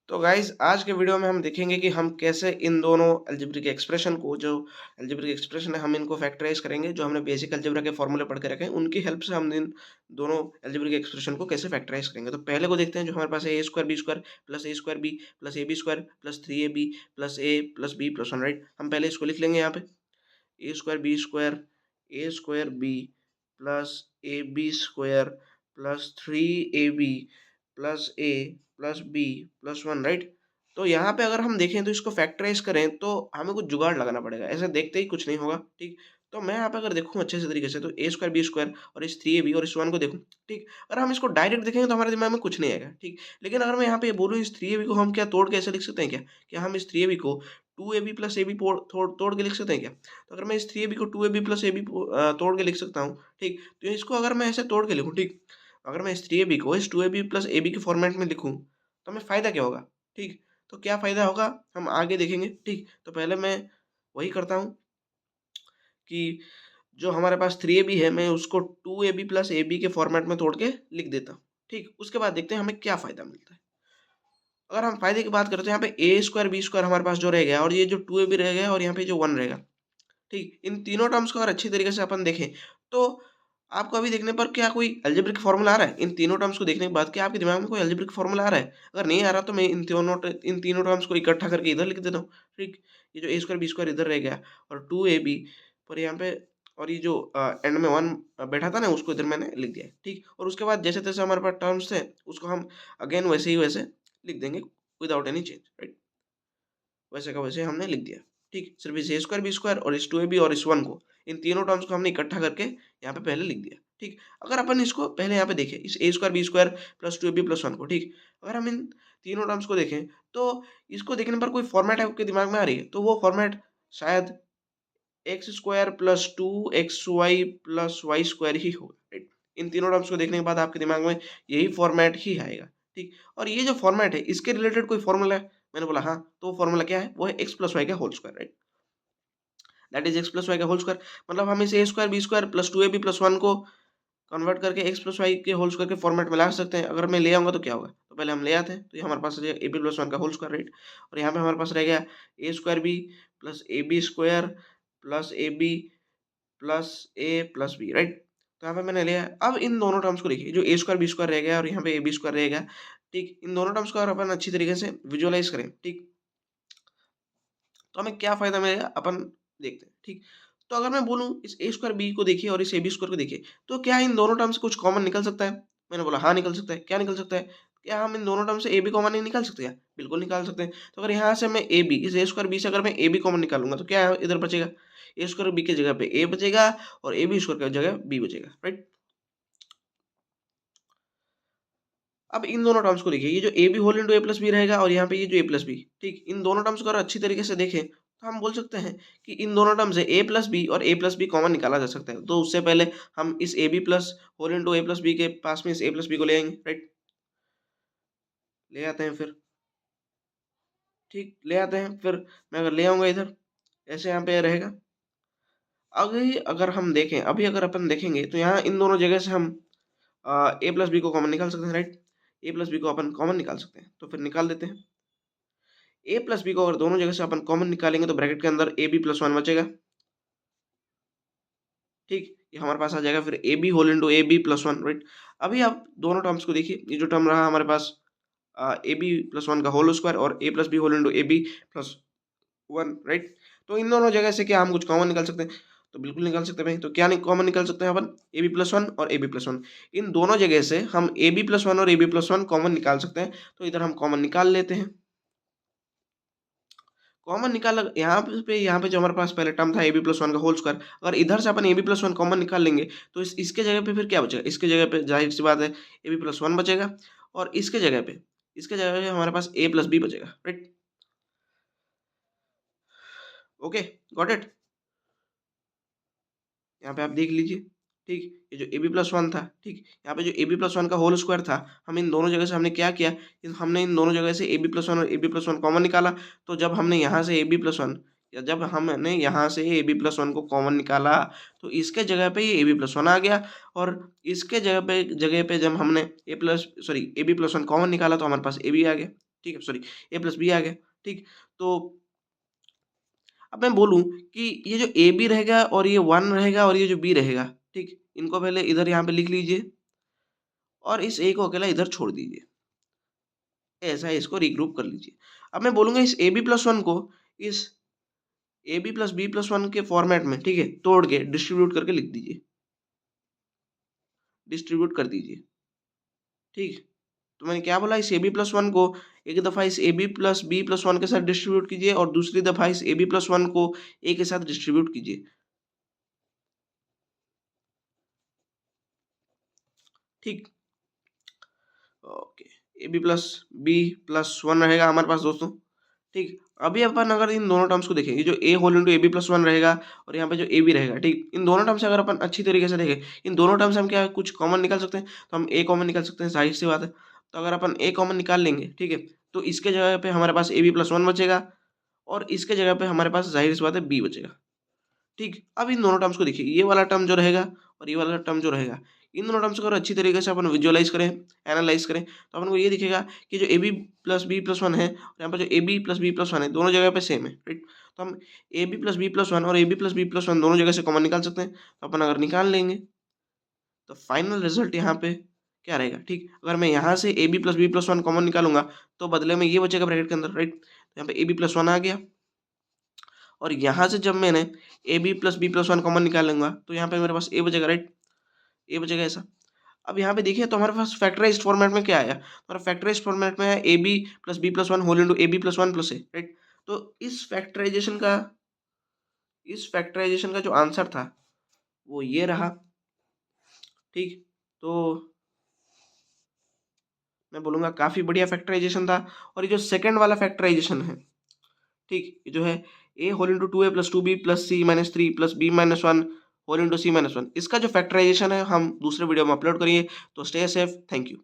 तो गाइस आज के वीडियो में हम देखेंगे कि हम कैसे इन दोनों अलजेब्रिक एक्सप्रेशन को जो अलजेब्रिक एक्सप्रेशन है हम इनको फैक्टराइज करेंगे। जो हमने बेसिक अलजेब्रा के फॉर्मूले पढ़ के रखे हैं उनकी हेल्प से हम इन दोनों अलजेब्रिक एक्सप्रेशन को कैसे फैक्टराइज करेंगे। तो पहले को देखते हैं जो हमारे पास है A square B square plus A square B plus A B square plus 3ab plus A plus B plus 1, right. हम पहले इसको लिख लेंगे यहाँ पे A square B plus A B square plus 3ab plus A plus B plus 1, right. तो यहाँ पे अगर हम देखें तो इसको फैक्टराइज करें तो हमें कुछ जुगाड़ लगाना पड़ेगा, ऐसे देखते ही कुछ नहीं होगा, ठीक। तो मैं यहाँ पे अगर देखूँ अच्छे से तरीके से तो ए स्क्वायर बी स्क्वायर और इस 3ab और इस 1 को देखूँ, ठीक। अगर हम इसको डायरेक्ट देखेंगे तो हमारे दिमाग में कुछ नहीं आएगा, ठीक। लेकिन अगर मैं यहाँ पे बोलूँ इस 3ab को हम क्या तोड़ के ऐसे लिख सकते हैं क्या हम इस 3ab को 2ab प्लस ab तोड़ के लिख सकते हैं क्या। तो अगर मैं इस 3ab को 2ab प्लस ab तोड़ के लिख सकता हूँ, ठीक। तो इसको अगर मैं ऐसे तोड़ के लिखूँ, ठीक। अगर मैं इस 3ab को इस 2ab प्लस ab के फॉर्मेट में लिखूँ तो हमें फ़ायदा क्या होगा, ठीक। तो क्या फ़ायदा होगा हम आगे देखेंगे, ठीक। तो पहले मैं वही करता हूँ कि जो हमारे पास 3ab है मैं उसको 2ab प्लस ab के फॉर्मेट में तोड़ के लिख देता हूँ, ठीक। उसके बाद देखते हैं हमें क्या फ़ायदा मिलता है। अगर हम फ़ायदे की बात करें तो यहाँ पे ए स्क्वायर बी स्क्वायर हमारे पास जो रह गया और ये जो 2ab रह गया और यहाँ पे जो 1 रहेगा, ठीक। इन तीनों टर्म्स को अगर अच्छी तरीके से अपन देखें तो आपको अभी देखने पर क्या कोई अलजेब्रिक फॉर्मूला आ रहा है? इन तीनों टर्म्स को देखने के बाद क्या आपके दिमाग में कोई अलजेब्रिक फॉर्मूला आ रहा है? अगर नहीं आ रहा तो मैं इन तीनों टर्म्स को इकट्ठा करके इधर लिख देता हूँ, ठीक। ये जो ए स्क्वायर बी स्क्वायर इधर रह गया और 2ab और यहाँ पे और ये जो एंड में 1 बैठा था ना उसको इधर मैंने लिख दिया है, ठीक। और उसके बाद जैसे-तैसे हमारे पास टर्म्स थे उसको हम अगेन वैसे ही वैसे लिख देंगे विदाउट एनी चेंज, राइट। वैसे का वैसे हमने लिख दिया, ठीक। सिर्फ इस ए स्क्वायर बी स्क्वायर और इस 2ab और इस 1 को इन तीनों टर्म्स को हमने इकट्ठा करके यहाँ पे पहले लिख दिया, ठीक। अगर अपन इसको पहले यहाँ पे देखें इस A square B square plus 2ab plus 1 को, ठीक। अगर हम इन तीनों टर्म्स को देखें तो इसको देखने पर कोई फॉर्मेट आपके दिमाग में आ रही है तो वो फॉर्मेट शायद X square plus 2xy plus Y square ही होगा, राइट। इन तीनों टर्म्स को देखने के बाद आपके दिमाग में यही फॉर्मेट ही आएगा, ठीक। और ये जो फॉर्मेट है इसके रिलेटेड कोई फॉर्मूला है? मैंने बोला हाँ, तो वो फॉर्मूला क्या है? वो है x प्लस वाई का whole square, right. That is X plus Y का होल स्क्वायर। मतलब हम इस A square B square plus 2ab plus 1 को कन्वर्ट करके एक्स प्लस वाई के होल स्क्वायर के फॉर्मेट में ला सकते हैं। अगर मैं ले आऊँगा तो क्या होगा? तो पहले हम ले आते हैं, तो ये हमारे पास है ab प्लस 1 का होल स्क्वायर, राइट। और यहाँ पे हमारे पास रह गया A square B plus ab square plus ab plus a plus b, right. तो यहाँ पे मैंने लिया। अब इन दोनों टर्म्स को देखिए जो ए स्क्वायर बी स्क्वायर रह गया और यहाँ पे ab स्क्वायर रहेगा, ठीक। इन दोनों टर्म्स को अगर अपन अच्छी तरीके से विजुअलाइज करें, ठीक, तो हमें क्या फ़ायदा मिलेगा अपन देखते हैं, ठीक। तो अगर मैं बोलूँ इस ए स्क्वायर बी को देखिए और इस ए बी स्क्वायर को देखिए, तो क्या इन दोनों टर्म से कुछ कॉमन निकल सकता है? मैंने बोला हाँ निकल सकता है। क्या निकल सकता है? क्या हम इन दोनों टर्म से ए बी कॉमन नहीं निकाल सकते क्या? बिल्कुल निकाल सकते हैं। तो अगर यहाँ से मैं ए बी इस ए स्क्वायर बी से अगर मैं ए बी कॉमन निकालूँगा तो क्या इधर बचेगा? ए स्क्वायर बी की जगह पे ए बचेगा और ए बी स्क्वायर की जगह बी बचेगा, राइट। अब इन दोनों टर्म्स को देखिए, ये जो A B whole into A plus B रहेगा और यहाँ पे ये जो ए प्लस बी, ठीक। इन दोनों टर्म्स को अगर अच्छी तरीके से देखें तो हम बोल सकते हैं कि इन दोनों टर्म से ए प्लस बी और ए प्लस बी कॉमन निकाला जा सकता है। तो उससे पहले हम इस A B plus whole into A plus B के पास में इस ए प्लस बी को ले आएंगे, राइट। ले आते हैं फिर, ठीक, ले आते हैं फिर। मैं अगर ले आऊंगा इधर ऐसे यहाँ पे रहेगा। अभी अगर हम देखें अभी अगर अपन देखेंगे तो यहाँ इन दोनों जगह से हम ए प्लस बी को कॉमन निकाल सकते हैं, राइट। ए प्लस बी को अपन कॉमन निकाल सकते हैं तो फिर निकाल देते हैं। ए प्लस बी को अगर दोनों जगह से अपन कॉमन निकालेंगे तो ब्रैकेट के अंदर ए बी प्लस 1 बचेगा, ठीक। ये हमारे पास आ जाएगा फिर A B whole into A B plus 1, right. अभी आप दोनों टर्म्स को देखिए, ये जो टर्म रहा हमारे पास ए बी प्लस 1 का होल स्क्वायर और A plus B whole into A B plus 1, right. तो इन दोनों जगह से क्या हम कुछ कॉमन निकाल सकते हैं? तो बिल्कुल निकाल सकते हैं भाई। तो क्या कॉमन निकाल सकते हैं अपन? ए बी प्लस 1 और ए बी प्लस 1। इन दोनों जगह से हम ए बी प्लस 1 और ए बी प्लस 1 कॉमन निकाल सकते हैं। तो इधर हम कॉमन निकाल लेते हैं। कॉमन निकाला यहाँ पे जो हमारे पास पहले टर्म था ए बी प्लस 1 का होल स्क्वायर, अगर इधर से अपन ए बी प्लस 1 कॉमन निकाल लेंगे तो इसके जगह पे फिर क्या बचेगा? इसके जगह पे जाहिर सी बात है ए बी प्लस 1 बचेगा और इसके जगह पे हमारे पास ए प्लस बी बचेगा, राइट। Okay, got it. यहाँ पे आप देख लीजिए, ठीक। ये जो ए बी प्लस 1 था, ठीक। यहाँ पे जो ए बी प्लस 1 का होल स्क्वायर था, हम इन दोनों जगह से हमने क्या किया, हमने इन दोनों जगह से ए बी प्लस 1 और ए बी प्लस 1 कॉमन निकाला। तो जब हमने यहाँ से ए बी प्लस 1 या जब हमने यहाँ से ए बी प्लस 1 को कॉमन निकाला तो इसके जगह पे ये ए बी प्लस 1 आ गया और इसके जगह पे जब हमने ए बी प्लस 1 कॉमन निकाला तो हमारे पास ए बी आ गया, ठीक है, सॉरी ए प्लस बी आ गया, ठीक। तो अब मैं बोलूँ कि ये जो ए बी रहेगा और ये 1 रहेगा और ये जो बी रहेगा, ठीक, इनको पहले इधर यहाँ पे लिख लीजिए और इस ए को अकेला इधर छोड़ दीजिए। ऐसा है, इसको रीग्रुप कर लीजिए। अब मैं बोलूँगा इस ए बी प्लस 1 को इस A B plus B plus 1 के फॉर्मेट में, ठीक है, तोड़ के डिस्ट्रीब्यूट करके लिख दीजिए, डिस्ट्रीब्यूट कर दीजिए, ठीक। तो मैंने क्या बोला, इस ए बी प्लस 1 को एक दफ़ा इस A B plus B plus 1 के साथ डिस्ट्रीब्यूट कीजिए और दूसरी दफ़ा इस ए बी प्लस 1 को ए के साथ डिस्ट्रीब्यूट कीजिए, ठीक। ओके, ए बी प्लस 1 रहेगा हमारे पास दोस्तों, ठीक। अभी अपन अगर इन दोनों टर्म्स को देखें, ये जो A whole into A B plus 1 रहेगा और यहाँ पे जो ए बी रहेगा, ठीक, इन दोनों टर्म्स से अगर अपन अच्छी तरीके से देखें, इन दोनों टर्म्स से हम क्या कुछ कॉमन निकाल सकते हैं, तो हम ए कॉमन निकाल सकते हैं, जाहिर सी बात है। तो अगर अपन ए कॉमन निकाल लेंगे, ठीक है, तो इसके जगह पे हमारे पास ए बी प्लस 1 बचेगा और इसके जगह पे हमारे पास जाहिर सी बात है बी बचेगा, ठीक। अब इन दोनों टर्म्स को देखिए, ये वाला टर्म जो रहेगा और ये वाला टर्म जो रहेगा, इन दोनों टर्म्स को अगर अच्छी तरीके से अपन विजुअलाइज करें, एनालाइज करें, तो अपन को ये दिखेगा कि जो A B plus B plus 1 है और यहाँ पर जो A B plus B plus 1 है, दोनों जगह पे सेम है, राइट। तो हम a B plus B plus 1 और a B plus B plus 1 दोनों जगह से कॉमन निकाल सकते हैं। तो अपन अगर निकाल लेंगे तो फाइनल रिजल्ट यहाँ पे क्या रहेगा, ठीक। अगर मैं यहाँ से a B plus B plus 1 common निकालूंगा तो बदले में ये बचेगा ब्रैकेट के अंदर, राइट। तो यहाँ पे ए बी प्लस 1 आ गया और यहाँ से जब मैंने a B plus B plus 1 common निकालूंगा तो यहाँ पे मेरे पास ए बचेगा, राइट, ए बचेगा ऐसा। अब यहाँ पे देखिए तो हमारे पास फैक्टराइज्ड फॉर्मेट में क्या आया, हमारा फैक्टराइज्ड फॉर्मेट में है a B plus B plus 1 whole into A B plus 1 plus a, right. तो इस फैक्टराइजेशन का जो आंसर था वो ये रहा, ठीक। तो मैं बोलूँगा काफ़ी बढ़िया फैक्टराइजेशन था। और ये जो सेकंड वाला फैक्टराइजेशन है, ठीक, ये जो है A whole into 2a plus 2b plus c minus 3 plus b minus 1 whole into c minus 1, इसका जो फैक्टराइजेशन है हम दूसरे वीडियो में अपलोड करेंगे। तो स्टे सेफ, थैंक यू।